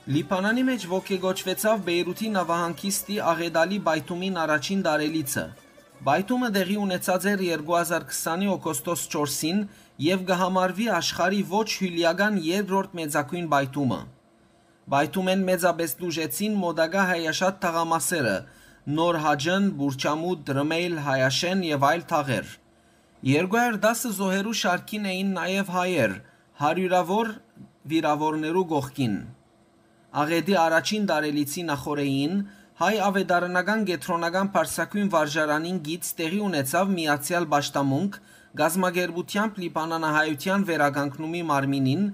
Լիբանանի մեջ ոգեգոճվեցավ Բեյրութի նավահանգիստի աղետալի բայթումին առաջին դարելիցը։ Բայթումը դեղի ունեցած էր 2020-ի օգոստոս 4-ին եւ կհամարվի աշխարհի ոչ հյուրիական երրորդ մեծագույն բայթումը։ Բայթումեն մեծապես դուժեցին մոդագա հայաշատ թաղամասերը՝ Նոր Հաջն, Բուրչամուդ, Դրմեյլ, Հայաշեն եւ այլ թաղեր։ 210 զոհերու շարքին էին նաեւ հայեր, հարյուրավոր վիրավորներու գողքին։ Աղետի առաջին դարելիցի նախօրեին հայ ավետարանական կենտրոնական բարձրակույն վարժարանին գից տեղի ունեցավ միացյալ պաշտամունք գազագերբությամբ լիբանանահայության վերականգնումի մարմինին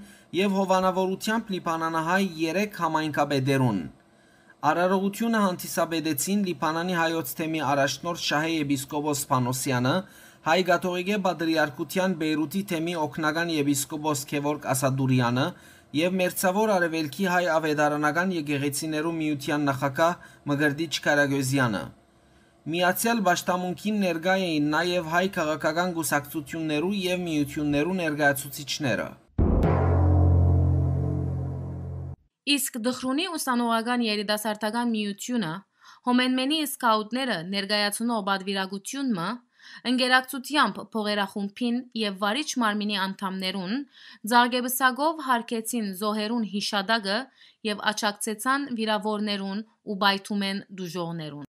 եւ հովանավորությամբ լիբանանահայ 3 համայնքապետերուն։ Արարողությունը հանդիսապետեցին Լիբանանի հայոց թեմի առաջնորդ Շահե եպիսկոպոս Փանոսյանը, հայ կաթողիկե պատրիարքության Բեյրութի թեմի օգնական եպիսկոպոս Քևորգ Ասադուրյանը եւ Մերձավոր Արևելքի հայ ավետարանական եկեղեցիներու միության նախագահ Մկրտիչ Կարագոզյանը։ Միացյալ պաշտամունքին ներկա էին նաեւ հայ քաղաքական կուսակցություններու եւ միություններու ներկայացուցիչները։ Իսկ Դխրունի ուսանողական երիտասարդական միությունը Հոմենմենի սկաուտները ներկայացնող բադվիրագությունը ընկերակցությամբ փողերախումբին եւ վարիչ մարմինի անդամներուն ձարգեբսագով հարկեցին զոհերուն հիշադակը եւ աչակցեցան վիրավորներուն ու բայթումեն դուժողներուն։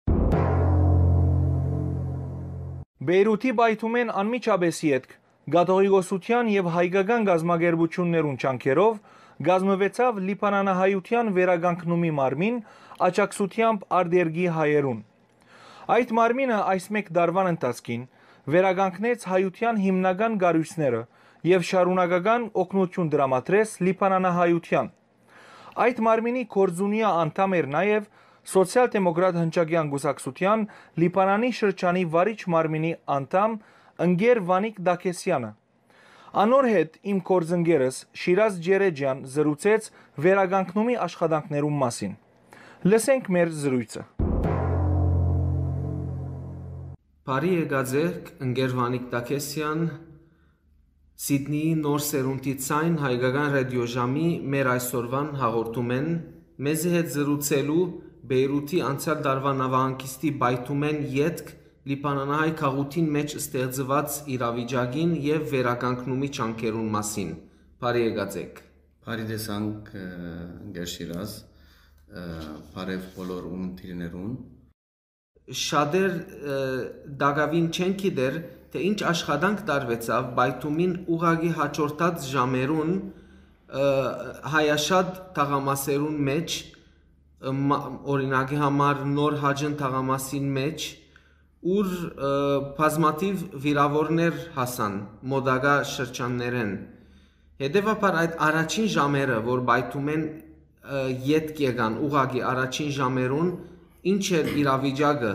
Բեյրութի բայթումեն անմիջապես ետք կաթողիկոսության եւ հայկական գազագերբություններուն ճանկերով գազմվեցավ Լիբանանահայության վերականգնումի մարմին աչակցությամբ արտերգի հայերուն։ Այդ մարմինը այս մեկ դարվան ընթացքին վերականգնեց հայության հիմնական գարույցները եւ շարունակական օգնություն դրամատրեց Լիբանանահայության։ Այդ մարմինի կորձունյա անդամ էր նաեւ սոցիալ-դեմոկրատ հնչակյան գուսակցության Լիբանանի շրջանի վարիչ մարմինի անդամ ընկեր Վանիկ Դաքեսյանը։ Անոր հետ իմ կորձընկերս Շիրազ Ջերեջյան զրուցեց վերականգնումի աշխատանքներու մասին։ Լսենք մեր զրույցը։ Բարի եկածեք, ընկեր Վանիկ Դաքեսյան, Սիդնեի նոր սերունդի ցայն հայկական ռադիոժամի մեր այսօրվան հաղորդումեն մեզի հետ զրուցելու Բեյրութի անցյալ դարվա նավահանգիստի բայթումեն ետք Լիբանանահայ քաղաքին մեջ ստեղծված իրավիճակին եւ վերականգնումի ճանկերուն մասին։ Բարի եկածեք։ Բարի տեսանք ընկեր Շիրազ, բարև բոլոր ունտիրներուն։ Շատեր դակավին չեն գիտեր, թե ինչ աշխատանք տարվեցավ բայթումին ուղագի հաջորդած ժամերուն հայաշատ թաղամասերուն մեջ, օրինակի համար Նոր Հաջն թաղամասին մեջ, ուր բազմաթիվ վիրավորներ հասան մոդագա շրջաններեն։ Հետևաբար այդ առաջին ժամերը, որ բայթումեն ետք եկան ուղագի առաջին ժամերուն, ինչ էր իրավիճակը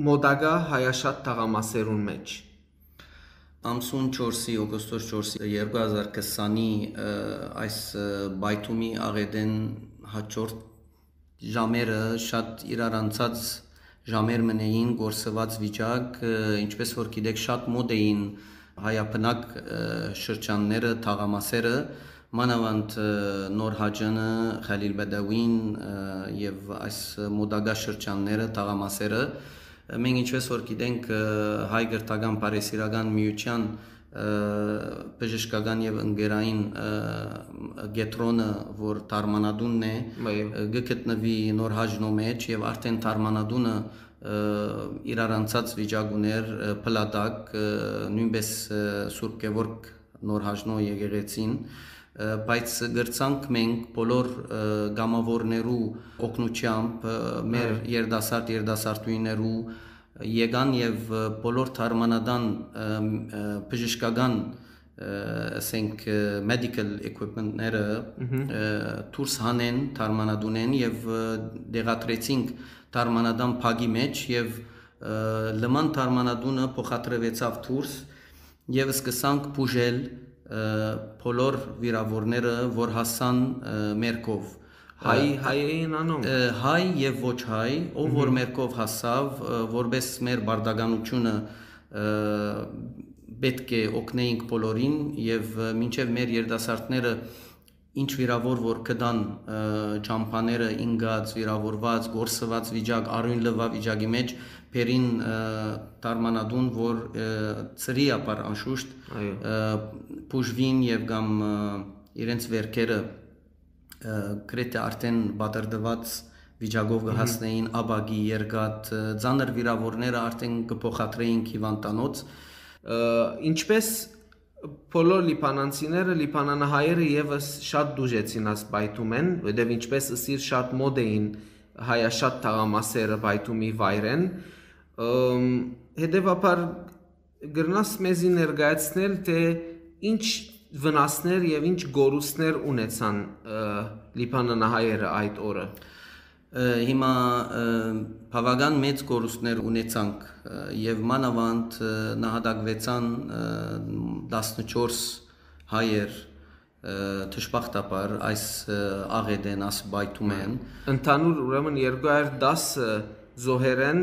մոդագա հայաշատ թաղամասերուն մեջ։ Ամսուն 4-ի օգոստոս 4-ի 2020-ի այս բայթումի աղետեն հաջորդ ժամերը շատ իրարանցած ժամեր մնեին գործված վիճակ, ինչպես որ գիտեք շատ մոդ էին հայապնակ շրջանները, թաղամասերը, մանավանդ Նոր Հաջանը, Խալիլ Բադավին եւ այս մոդագա շրջանները, թաղամասերը, մենք ինչպես որ գիտենք հայ գրթական բարեսիրական միության բժշկական եւ ընկերային գետրոնը, որ Թարմանադունն է, գտնվի Նոր Հաջնո մեջ եւ արդեն Թարմանադունը իրարանցած վիճակ ուներ փլատակ, նույնպես Սուրբ Գևորգ Նոր Հաջնո եկեղեցին, բայց գրցանք մենք բոլոր գամավորներու օգնությամբ մեր երդասարտուիներու եկան եւ բոլոր թարմանադան բժշկական ասենք medical equipment-ները դուրս հանեն թարմանադունեն եւ դեղատրեցինք թարմանադան փագի մեջ եւ լման թարմանադունը փոխադրվեցավ դուրս եւ սկսանք բուժել բոլոր վիրավորները, որ հասան մերկով հայ էին անում հայ եւ ոչ հայ, ով որ մերկով հասավ, որպես մեր բարդականությունը պետք է օգնեինք բոլորին եւ մինչեւ մեր երդասարտները ինչ վիրավոր որ կդան ճամփաները ինգած, վիրավորված, գործված վիճակ, արույն լվա վիճակի մեջ Պերին տարմանադուն, որ ծրի ապար անշուշտ պուժվին և գամ իրենց վերքերը գրեթե արդեն բادرդված վիճակով կհասնեին աբագի, երգատ, ծանր վիրավորները արդեն կփոխադրեին հիվանդանոց Ինչպես բոլոր լիբանանցիները, լիբանանահայերը եւս շատ դուժեցին աս բայթումեն, որտեղ ինչպես ասիր շատ մոդ էին հայաշատ թաղամասերը բայթումի վայրեն Հետևաբար գրնաս մեզի ներկայացնել, թե ինչ վնասներ և ինչ գորուստներ ունեցան լիբանանահայերը այդ օրը։ Հիմա բավական մեծ գորուստներ ունեցանք և մանավանդ նահատակվեցան 14 հայեր թշպախտապար այս աղեդեն, այս բայթումեն։ Ընդհանուր ուրեմն 210 զոհեր են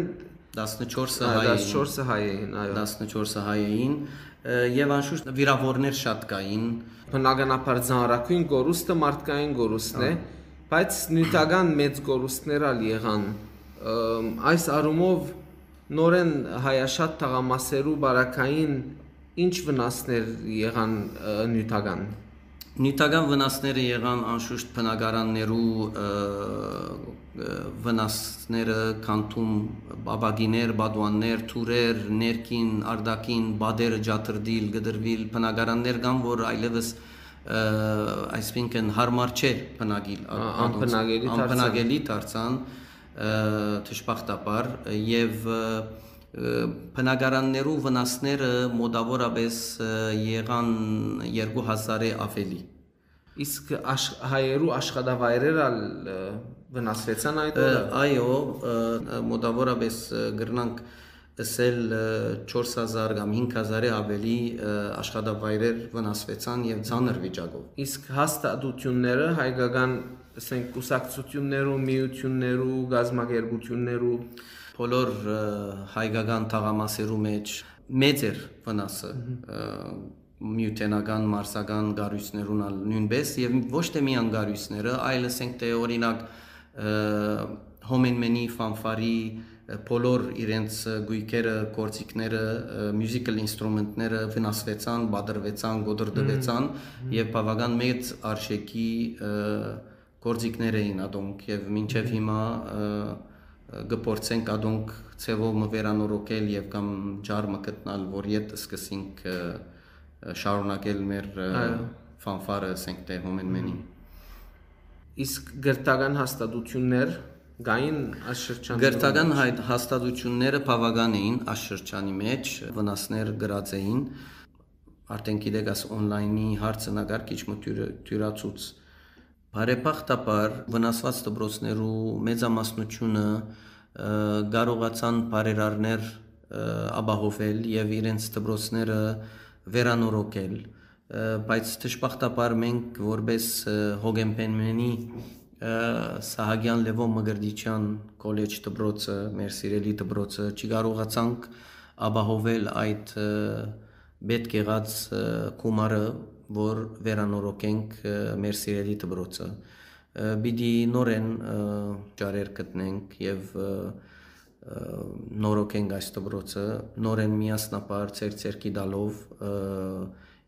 14 հայ էին և անշուշտ վիրավորներ շատ կային Բնականաբար ծանրակույն գորուստը մարդկային գորուստն է բայց նյութական մեծ գորուստներ ալ եղան այս առումով նորեն հայաշատ թաղամասերու բարակային ինչ վնասներ եղան նյութական Նյութական վնասները եղան անշուշտ բնակարաններու վնասները կանթում բաբագիներ, բադուաններ, թուրեր, ներքին, արդակին, բադերը ջատրդիլ, գդրվիլ, բնակարաններ կան, որ այլևս այսինքն հարմար չէ բնակիլ, անբնակելի դարձան թշպախտապար և բնակարաններու վնասները մոտավորապես եղան 2000-ի ավելի Իսկ հայերու աշխատավայրերը վնասվեցան այդ օրը Այո, մոտավորապես գրնանք ասել 4000 կամ 5000-ի ավելի աշխատավայրեր վնասվեցան և ծանր վիճակով Իսկ հաստատությունները հայկական ասենք կուսակցություններու, միություններու, գազམ་ակերպություններու բոլոր հայկական թաղամասերու մեջ մեծ էր վնասը միութենական, մարսական գարույցներուն նույնպես և ոչ թե միան գարույցները, այլ ասենք թե օրինակ հոմենմենի, ֆանֆարի, բոլոր իրենց գույքերը, գործիքները, musical instrument-ները վնասվեցան, բادرվեցան, գոդրդվեցան և բավական մեծ արժեքի գործիքներ էին ադոնք և մինչև հիմա գպորցենք ադոնք ցևով վերանորոգել և կամ ջարմը գտնալ, որ ետ սկսենք շարունակել մեր ֆանֆարը, ասենք թե հոմենմենին Իսկ գրթական հաստատություններ գային այս շրջանի Գրթական հաստատությունները բավական էին այս շրջանի մեջ, վնասներ գրած էին, արդեն գիտեք այս օնլայնի հարցը նկար քիչ թյուրացուց Բարեբախտաբար վնասված դպրոցներու մեծամասնությունը կարողացան բարերարներ ապահովել և իրենց դպրոցները վերանորոգել բայց թշպախտաբար մենք որպես Հոգենպենմենի Սահակյան Լևոն Մկրտիչյան կոլեջ դպրոցը, մեր սիրելի դպրոցը չկարողացանք ապահովել այդ պետք եղած գումարը, որ վերանորոգենք մեր սիրելի դպրոցը։ Պիտի նորեն ճարեր գտնենք և նորոգենք այս դպրոցը, նորեն միասնապար ցերկի տալով,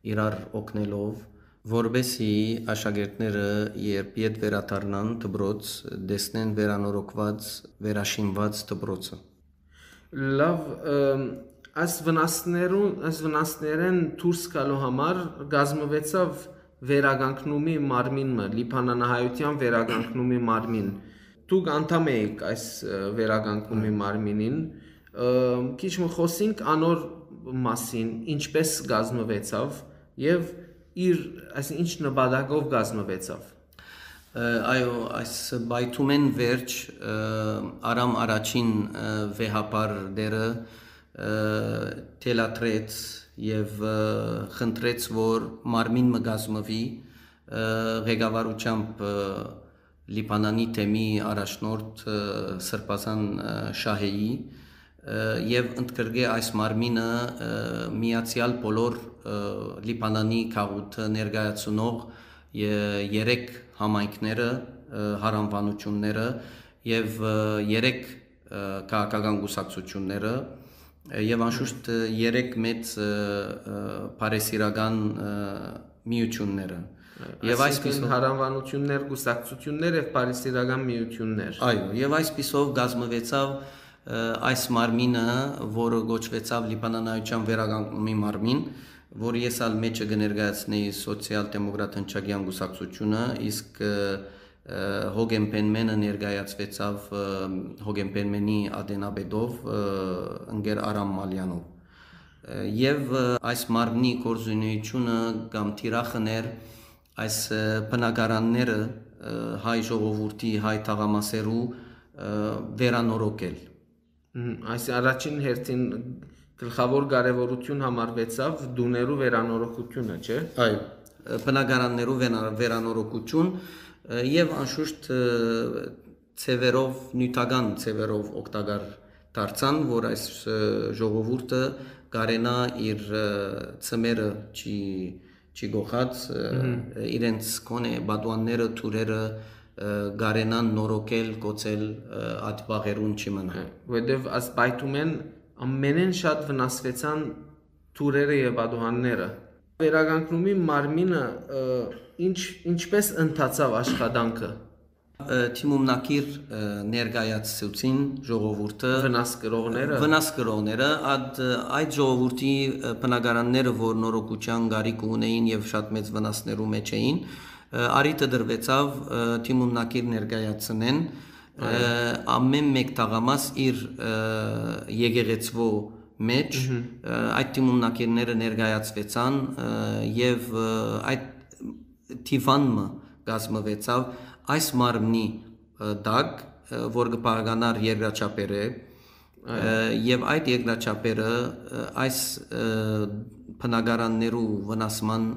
իրար օգնելով, որպեսզի աշակերտները երբ ետ վերադառնան դպրոց, տեսնեն վերանորոգված, վերաշինված դպրոցը։ Լավ, այս վնասներեն դուրս գալու համար գազմվեցավ վերականգնումի մարմինը, լիբանանահայության վերականգնումի մարմին։ Դուք անդամ եք այս վերականգնումի մարմինին, քիչ մը խոսենք անոր մասին, ինչպես գազմվեցավ և իր ինչ նպատակով գազմվեցավ։ Այո, այս բայթումեն վերջ Արամ առաջին վեհապար դերը թելատրեց և խնդրեց, որ մարմին մը գազմվի ղեկավարությամբ Լիբանանի թեմի առաջնորդ Սրբազան Շահեի և ընդգրկե այս մարմինը միացյալ բոլոր Լիբանանի քաղուքը ներկայացնող 3 համայնքները, հարանվանությունները եւ 3 քաղաքական կուսակցությունները եւ անշուշտ 3 մեծ բարեսիրական միությունները եւ այսպիսով հարանվանություններ, կուսակցություններ եւ բարեսիրական միություններ։ Այո, եւ այսպիսով գազմվեցավ այս մարմինը, որը գոչվեցավ Լիբանանայության վերականգնումի մարմին, որը ես ալ մեջը կներկայացնեի սոցիալ-դեմոկրատ հնչագյան կուսակցությունը, իսկ Հոգենպենմենը ներկայացվեցավ Հոգենպենմենի Ադենաբեդով, ընկեր Արամ Մալյանով։ Եվ այս մարմնի գործունեությունը կամ թիրախներ այս բնակարանները հայ ժողովրդի, հայ թաղամասերու վերանորոգել։ Այս առաջին հերթին գլխավոր կարևորություն համարվեցավ դուներու վերանորոգությունը, չէ՞։ Այո, բնակարաններու վերանորոգություն եւ անշուշտ ցևերով, նյութական ցևերով օգտակար դարձան, որ այս ժողովուրդը կարենա իր ծմերը չի գողած, իրենց կոնե բադուանները, թուրերը կարենան նորոգել, կոծել այդ բաղերուն չի մնա։ Որտեւ այս բայթումեն ամենեն շատ վնասվեցան թուրերը եւ բադուանները։ Վերականգնումի մարմինը ինչպես ընթացավ աշխատանքը։ Թիմումնակիր ներկայացուցին ժողովուրդը վնաս կրողները այդ ժողովրդի բնակարանները, որ նորոգության գարիք ունեին եւ շատ մեծ վնասներու մեջ էին, արիտը դրվեցավ թիմումնակիր ներկայացնեն ամեն մեկ թաղամաս իր եկեղեցվո մեջ այդ թիմումնակիրները ներկայացվեցան եւ այդ թիվանմը գազմվեցավ այս մարմնի դակ, որ կպարականար երկրաչափերը եւ այդ երկրաչափերը այս բնակարաններու վնասման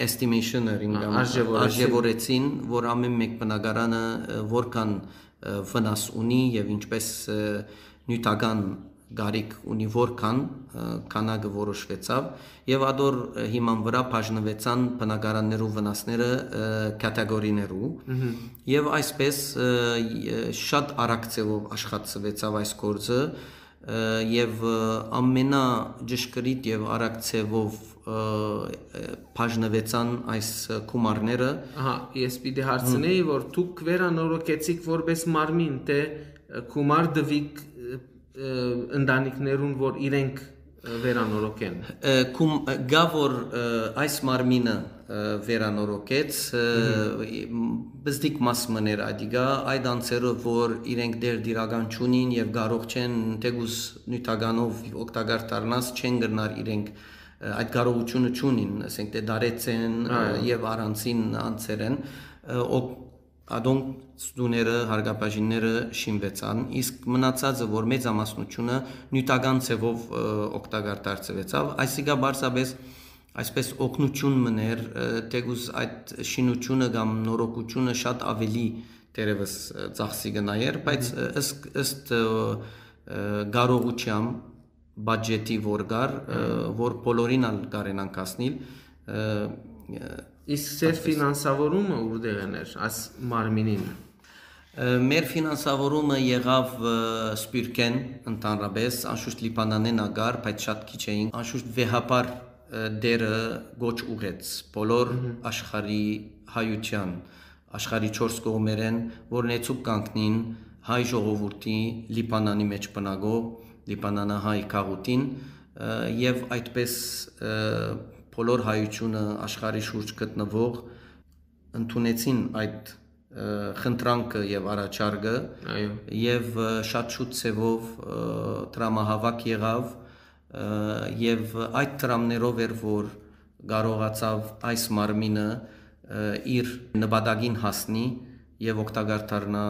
estimation-ը արժևորեցին, որ ամեն մեկ բնակարանը որքան վնաս ունի եւ ինչպես նյութական գարիք ունի որքան քանակը որոշվեցավ եւ ադոր հիման վրա բաժնվեցան բնակարաններու վնասները կատեգորիներու եւ այսպես շատ արագ ձևով աշխատվեցավ այս գործը եւ ամենաջշգրիտ եւ արագ ձևով բաժնվեցան այս գումարները։ Ահա, ես պիտի հարցնեի, որ դուք վերանորոգեցիք որպես մարմին, թե գումար դվիք ընտանիքներուն, որ իրենք վերանորոգեն։ Գա որ այս մարմինը վերանորոգեց, բզդիկ մաս մներ այդիգա, այդ անձերը, որ իրենք դեր դիրական չունին եւ կարող չեն թեգուս նյութականով օգտակար դառնաս, չեն գնար իրենք այդ կարողությունը չունին, ասենք թե դարեցեն եւ առանցին անձեր են, ադոնք դուները, հարգապաժինները շինվեցան, իսկ մնացածը, որ մեծամասնությունը նյութական ձևով օգտակար դարձվեցավ, այսիկա բարձրապես այսպես օգնություն մներ, թեգուս այդ շինությունը կամ նորոգությունը շատ ավելի դերևս ծախսի գնայր, բայց ըստ կարողության բյուջետի որ գար, որ բոլորին ալ կարենան կասնիլ, իսկ ծեր ֆինանսավորումը ուր էր այս մարմինին։ Մեր ֆինանսավորումը եղավ Սպիրկեն ընդհանրապես, անշուշտ Լիբանանեն ագար, բայց շատ քիչ էին, անշուշտ վեհապար դերը գոչ ուղեց բոլոր աշխարհի հայության, աշխարհի 4 կողմերեն, որ նեցուկ կանգնին հայ ժողովրդի Լիբանանի մեջ բնակող Լիբանանահայ քաղուտին եւ այդպես բոլոր հայությունը աշխարհի շուրջ գտնվող ընդունեցին այդ խնդրանքը եւ առաջարկը եւ շատ շուտ ցևով տրամահավաք եղավ եւ այդ տրամներով էր որ կարողացավ այս մարմինը իր նպատակին հասնի եւ օգտակար դառնա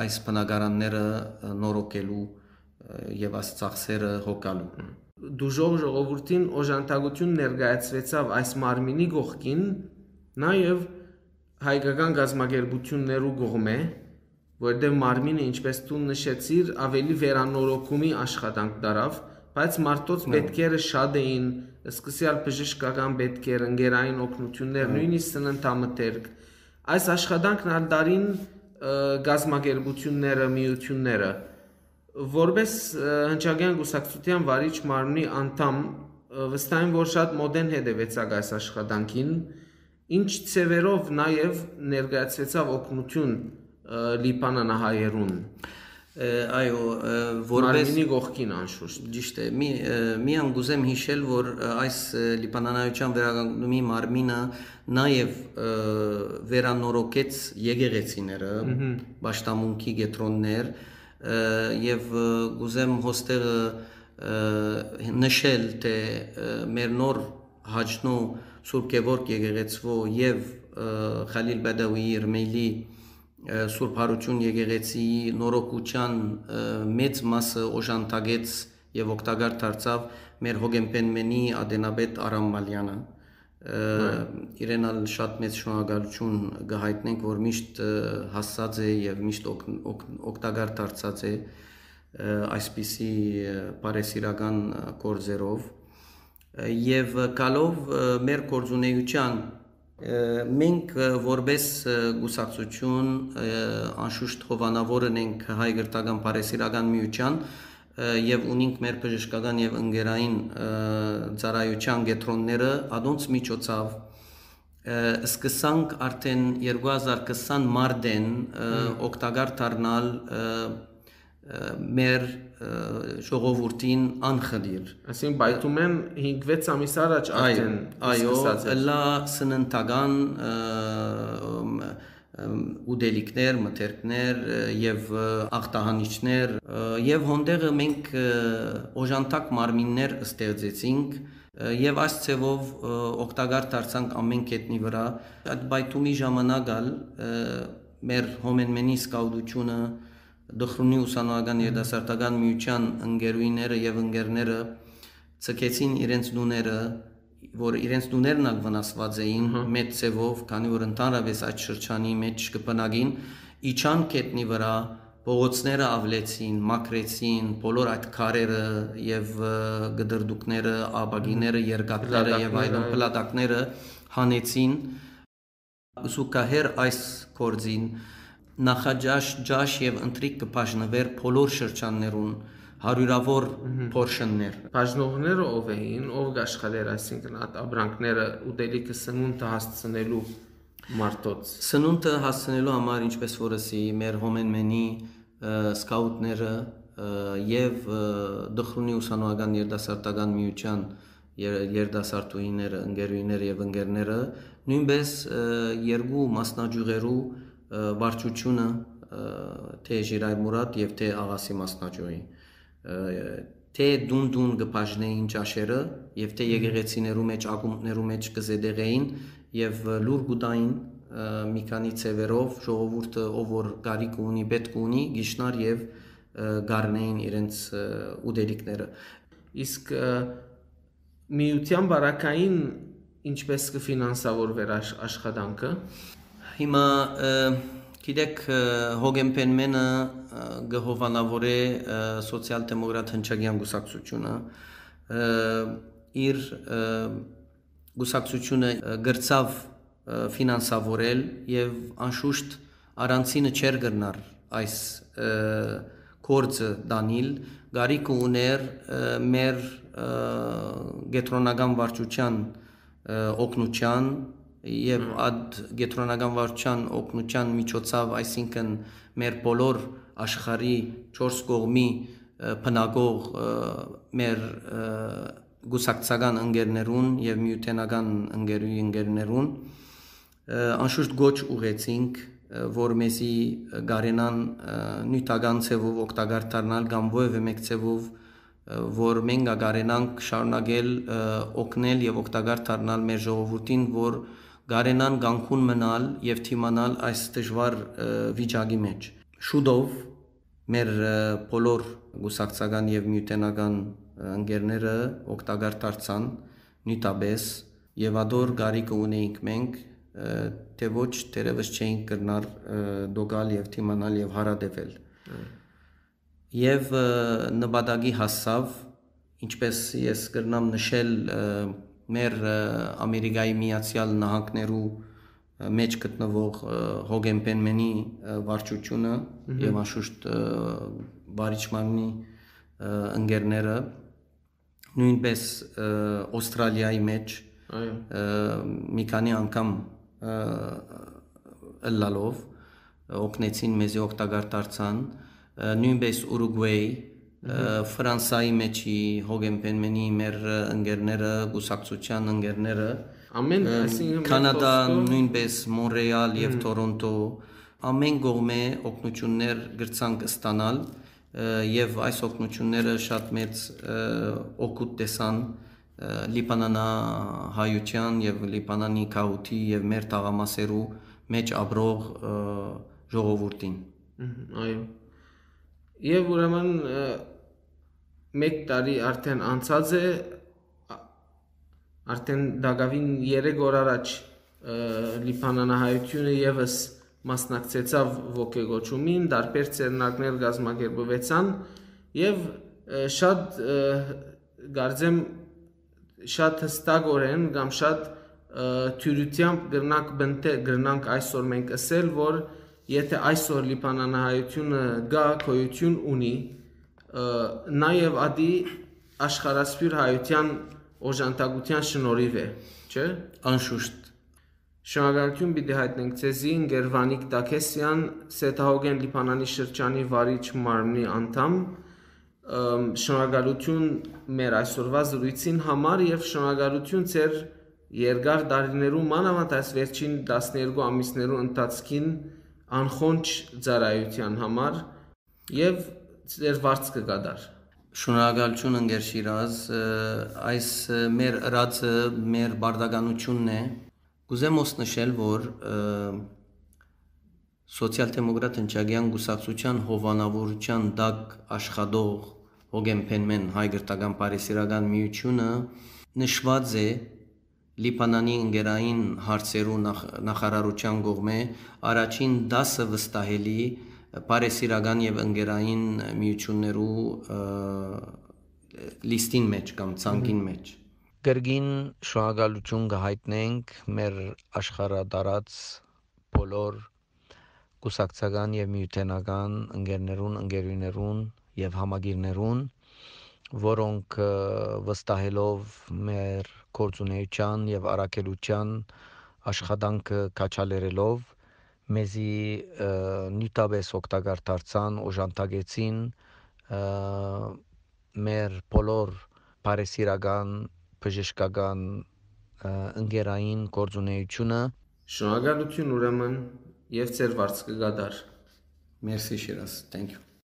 այս բնակարանները նորոգելու եւ այս ծախսերը հոգալու։ Դուժող ժողովրդին օժանդակություն ներկայացվեցավ այս մարմինի գողքին, նաեւ հայկական գազագերբություններու կողմէ, որտեղ մարմինը, ինչպես դու նշեցիր, ավելի վերանորոգումի աշխատանք դարավ, բայց մարդոց պետքերը շատ էին, սկսյալ բժշկական պետքեր, ընկերային օգնություններ, նույնիսկ սննդամթերք։ Այս աշխատանքն ալ դարին գազագերբությունները, միությունները որպես հնչագյան գուսակցության վարիչ մարմնի անդամ վստահ եմ, որ շատ մոդեն հետևեցաք այս աշխատանքին, ինչ ցևերով նաև ներկայացվեցավ օգնություն լիբանանահայերուն։ Այո, որպես մարմինի կողքին անշուշտ։ Ճիշտ է։ Միան գուզեմ հիշել, որ այս լիբանանայության վերականգնումի մարմինը նաև վերանորոգեց եկեղեցիները, պաշտամունքի կետրոններ, եւ գուզեմ հոստեղը նշել թե մեր նոր հաջնու Սուրբ Գևորգ եկեղեցվո եւ Խալիլ Բադավիի Երմեյլի Սուրբ Հարություն եկեղեցիի նորոգության մեծ մասը օժանդակեց եւ օգտակար դարձավ մեր հոգեմպենմենի Ադենաբեդ Արամ Մալյանը իրենալ շատ մեծ շնորհակալություն կհայտնենք, որ միշտ հասած է եւ միշտ օգտակար դարձած է այսպիսի բարեսիրական գործերով եւ գալով մեր գործունեության մենք որպես գուսակցություն անշուշտ հովանավորն ենք հայ գրթական բարեսիրական միության եւ ունենք մեր բժշկական եւ ընկերային ծառայության կետրոնները ադոնց միջոցով սկսանք արդեն 2020 մարտեն օգտակար դառնալ մեր ժողովրդին անխդիր այսինքն բայթում են 5-6 ամիս առաջ արդեն սկսած է լա սննդական ուդելիկներ, մթերքներ եւ աղտահանիչներ եւ հոնդեղը մենք օժանդակ մարմիններ ստեղծեցինք եւ այս ցևով օգտակար դարձանք ամեն կետնի վրա այդ բայթումի ժամանակ ալ մեր հոմենմենի սկաուտությունը դխրունի ուսանողական երիտասարդական միության ընկերուիները եւ ընկերները ցկեցին իրենց դուները որ իրենց դուներն ալ վնասված էին մեծ ցևով, քանի որ ընդհանրապես այդ շրջանի մեջ կբնակին իջան կետնի վրա փողոցները ավլեցին, մաքրեցին, բոլոր այդ քարերը եւ գդրդուկները, աբագիները, երկաթները եւ այլն պլատակները հանեցին սուկահեր այս կորձին նախաճաշ եւ ընտրիկ կբաժնվեր բոլոր շրջաններուն հարյուրավոր փորշններ բաժնողները ով էին, ով աշխատեր, այսինքն այդ աբրանքները ուտելիքը սնունդը հասցնելու մարտոց սնունդը հասցնելու համար ինչպես որ ասի մեր հոմենմենի սկաուտները եւ դխրունի ուսանողական երիտասարդական միության երիտասարդուհիները, ընկերուհիները եւ ընկերները նույնպես երկու մասնաճյուղերու վարչությունը թե Ժիրայր Մուրադ եւ թե Աղասի մասնաճյուղի թե դուն կբաժնեին ճաշերը եւ թե եկեղեցիներու մեջ ակումբներու մեջ կզեդեղեին եւ լուր գուտային մի քանի ցևերով ժողովուրդը ով որ գարիք ունի պետք ունի գիշնար եւ գարնեին իրենց ուդելիկները իսկ միության բարակային ինչպես կֆինանսավորվեր աշխատանքը հիմա Գիտեք, հոգեմպենմենը գհովանավոր է սոցիալ-դեմոկրատ հնչագյան գուսակցությունը իր գուսակցությունը գրծավ ֆինանսավորել եւ անշուշտ առանցինը չեր գրնար այս կորձը դանիլ գարիք ուներ մեր գետրոնական վարչության օգնության եւ այդ գետրոնական վարչության օգնության միջոցով այսինքն մեր բոլոր աշխարհի 4 կողմի բնակող մեր գուսակցական ընկերներուն եւ միութենական ընկերներուն անշուշտ գոչ ուղեցինք որ մեզի գարենան նյութական ցևով օգտակար դառնալ կամ ովևէ մեկ ցևով որ մենք գարենանք շարունակել օգնել եւ օգտակար դառնալ մեր ժողովրդին որ գարենան գանքուն մնալ եւ թիմանալ այս դժվար վիճակի մեջ շուտով մեր բոլոր գուսակցական եւ միութենական ընկերները օգտակար դարձան նյութաբես եւ ադոր գարիկը ունեինք մենք թե ոչ դերևս չէինք կրնար դոգալ եւ թիմանալ եւ հարադեվել եւ նպատակի հասավ ինչպես ես կրնամ նշել մեր Ամերիկայի Միացյալ Նահանգներու մեջ գտնվող Հոգեն Պենմենի վարչությունը եւ անշուշտ Բարիչ Մագնի ընկերները նույնպես Ավստրալիայի մեջ մի քանի անգամ ըլլալով օգնեցին մեզի օգտակար դարձան նույնպես Ուրուգվայի Ֆրանսայի մեջի Հոգեն Պենմենի մեր ընկերները գուսակցության ընկերները ամեն Կանադա նույնպես Մոնրեալ եւ Տորոնտո ամեն կողմէ օգնություններ գրցանք ստանալ եւ այս օգնությունները շատ մեծ օգուտ տեսան Լիբանանահայության եւ Լիբանանի քաութի եւ մեր թաղամասերու մեջ ապրող ժողովուրդին այո եւ ուրեմն 1 տարի արդեն անցած է արդեն դակավին 3 օր առաջ Լիբանանահայությունը եւս մասնակցեցավ ոգեգոճումին, դարբեր ցերնակներ գազմագերբվեցան եւ շատ գարձեմ շատ հստակորեն կամ շատ թյուրությամբ գրնանք այսօր մենք ասել, որ եթե այսօր Լիբանանահայությունը գա գոյություն ունի, նաեւ ադի աշխարհասփյուր հայության օժանդակության շնորհիվ է, չէ՞։ Անշուշտ Շնորհակալություն պիտի հայտնենք ցեզի Գերվանիկ Տաքեսյան, Սեթահոգեն Լիբանանի շրջանի վարիչ մարմնի անդամ, շնորհակալություն մեր այսօրվա զրույցին համար եւ շնորհակալություն ձեր երկար տարիներու մանավանդ այս վերջին 12 ամիսներու ընթացքին անխոնջ ծառայության համար եւ ձեր վարձքը կդար։ Շնորհակալություն ընկեր Շիրազ, այս մեր ըրացը մեր բարդականությունն է Կուզեմ նշել, որ սոցիալ-դեմոկրատ ընչագյան գուսակցության հովանավորության դակ աշխատող Հոգեն Պենմեն հայ գրթական բարեսիրական միությունը նշված է Լիբանանի ընկերային հարցերու նախարարության կողմէ առաջին 10 վստահելի բարեսիրական եւ ընկերային միություններու լիստին մեջ կամ ցանկին մեջ Գրգին շնորհակալություն կհայտնենք մեր աշխարհադարած բոլոր կուսակցական եւ միութենական ընկերներուն եւ համագիրներուն, որոնք վստահելով մեր գործունեության եւ առաքելության աշխատանքը կաչալերելով մեզի նյութաբես օգտակար դարձան, օժանդակեցին մեր բոլոր բարեսիրական բժշկական ընկերային գործունեությունը Շնորհակալություն ուրեմն եւ ձեր վարձքը կդար Merci Shiraz thank you